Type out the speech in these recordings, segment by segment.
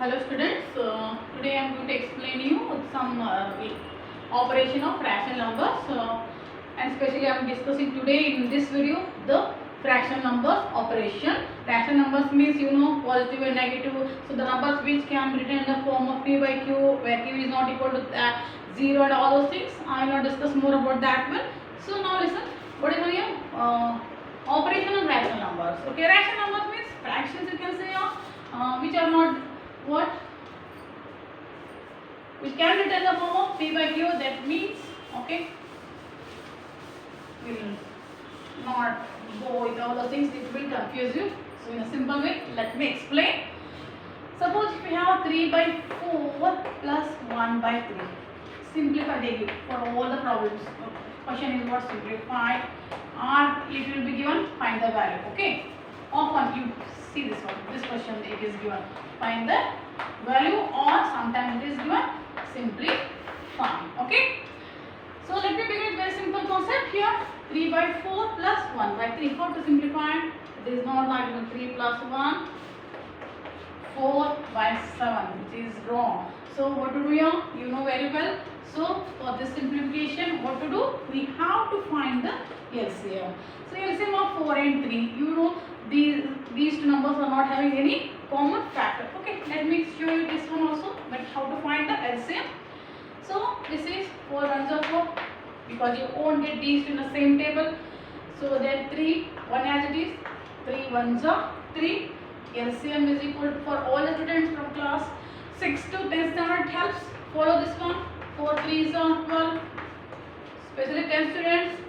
Hello students, today I am going to explain you some operation of fraction numbers and especially I am discussing today in this video the fraction numbers operation. Fraction numbers means positive and negative, so the numbers which can be written in the form of p by q where q is not equal to 0 and all those things. I will not discuss more about that one. So now listen, what is here operation of rational numbers. Okay, rational numbers means fractions you can say which are not what which can be written in the form of p by q. That means okay, will not go with all those things, it will confuse you. So in a simple way, let me explain. Suppose if we have 3 by 4 plus 1 by 3, simplify they give for all the problems. Question is what simplify, or it will be given find the value. Okay, often you see this one, this question it is given find the value, or sometimes it is given simply find. Okay, so let me begin with very simple concept here. 3 by 4 plus 1 by 3. How to simplify? It is not like 3 plus 1, 4 by 7, which is wrong. So what to do here? You know very well. So for this simplification, what to do? We have to find the LCM. So LCM of 4 and 3. You know these two numbers are not having any common factor. Okay, let me show you this one also. But how to find the LCM? So this is 4 ones are 4, because you won't get these two in the same table. So then 3, 1 as it is, 3 ones are 3. LCM is equal to, for all the students from class 6 to 10 standard helps. Follow this one. 4 3s are 12. Especially 10 students,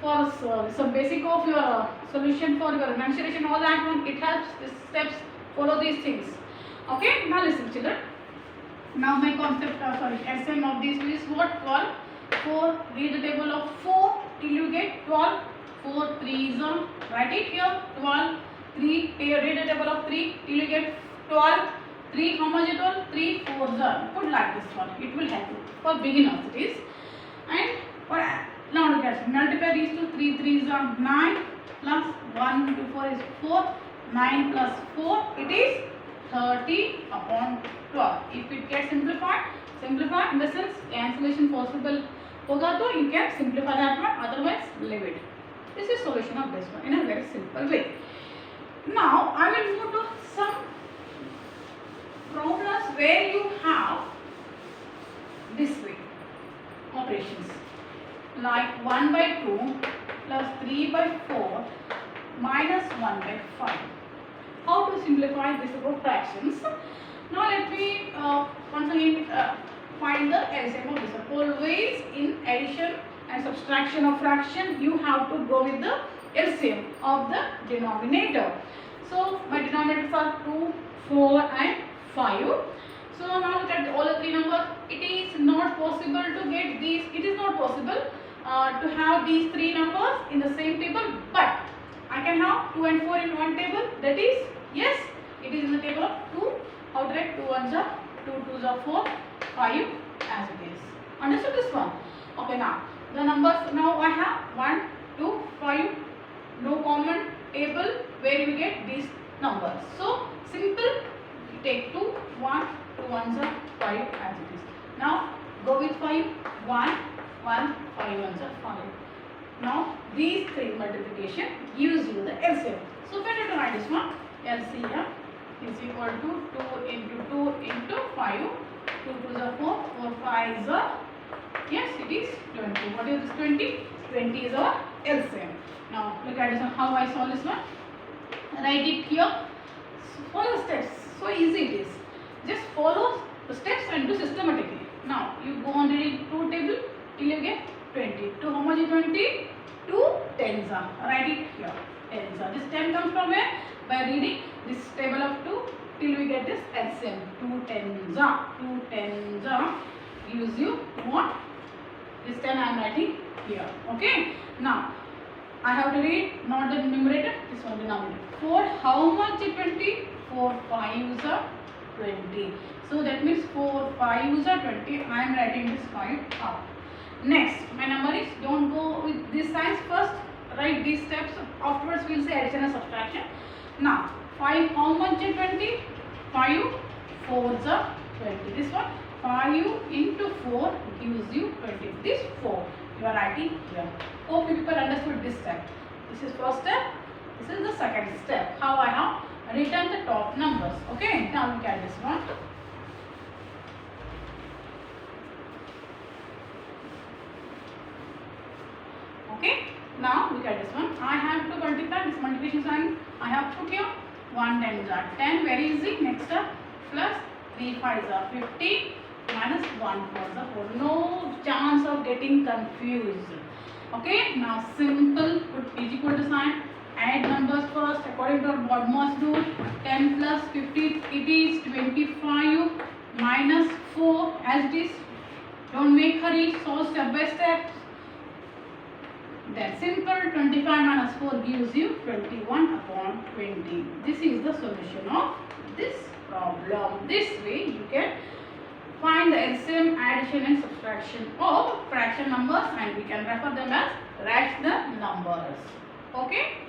for some basic of your solution for your mensuration, all that one, it helps. These steps, follow these things. Okay, now listen children. Now my concept, LCM of these two is what? 12. 4, read the table of 4 till you get 12. 4 3s are, write it here, 12. 3, read the table of 3 till you get 12. 3, how much it was? 3 4s are, put like this one, it will help you. For beginners it is. And for now look at, multiply these two, 3 3s are 9 plus 1 to 4 is 4. 9 plus 4, it is 30 upon 12. If it gets simplified, simplify in the sense cancellation possible hoga to you can simplify that one, otherwise leave it. This is solution of this one in a very simple way. Now I will move to some problems where you have this way operations like 1 by 2 plus 3 by 4 minus 1 by 5. How to simplify this about fractions? Now let me once again find the LCM of this. Always in addition and subtraction of fraction, you have to go with the LCM of the denominator. So my denominators are 2, 4 and 5. So now look at all the three numbers. It is not possible to get these. It is not possible to have these three numbers in the same table, but I can have 2 and 4 in one table. That is, yes, it is in the table of 2. How to write? 2 ones are 2, 2s are 4, 5 as it is. Understood this one? Okay, now the numbers, now I have 1, 2, 5, no common table where you get these numbers. So simple, you take 2, 1, 2 ones are 5 as it is. Now go with 5, 1, 1, 5 ones are 5. Now these three multiplication gives you the LCM. So better to write this one. LCM is equal to 2 into 2 into 5. 2 2s are 4, 4 5s are, yes, it is 20. What is this 20? 20 is our LCM. Now look at this one, how I solve this one. Write it here. Follow the steps. So easy it is. Just follow the steps and do systematically. Now you go on reading 2 table till you get 20. 2 how much is 20? 2 tens are. Write it here. Tens are. This 10 comes from where? By reading this table of 2 till we get this LCM. 2 tens are. 2 tens are gives you what? This 10 I am writing here. Okay. Now I have to read not the numerator, this one denominator. 4 how much is 20? 4 5s are 20. So that means 4 5s are 20. I am writing this 5 up. Next, my number is, don't go with these signs first, write these steps, afterwards we will say addition and subtraction. Now 5 how much is 20? 5 4s are 20. This one 5 into 4 gives you 20. This 4 you are writing here. Hope you people understood this step. This is first step. This is the second step. How I have written the top numbers. Okay. Now look at this one. Okay. Now look at this one. I have to multiply this multiplication sign. I have put here 1 tens are 10. Very easy. Next step plus 3 5s are 50 minus 1 4s are 4. No chance of getting confused. Okay. Now simple. Put is equal to sign. Add numbers first according to our BODMAS rule. 10 plus 50 it is 25 minus 4 as it is. Don't make hurry. So step by step. Then simple 25 minus 4 gives you 21 upon 20. This is the solution of this problem. This way you can find the LCM, addition and subtraction of fraction numbers, and we can refer them as rational numbers. Okay.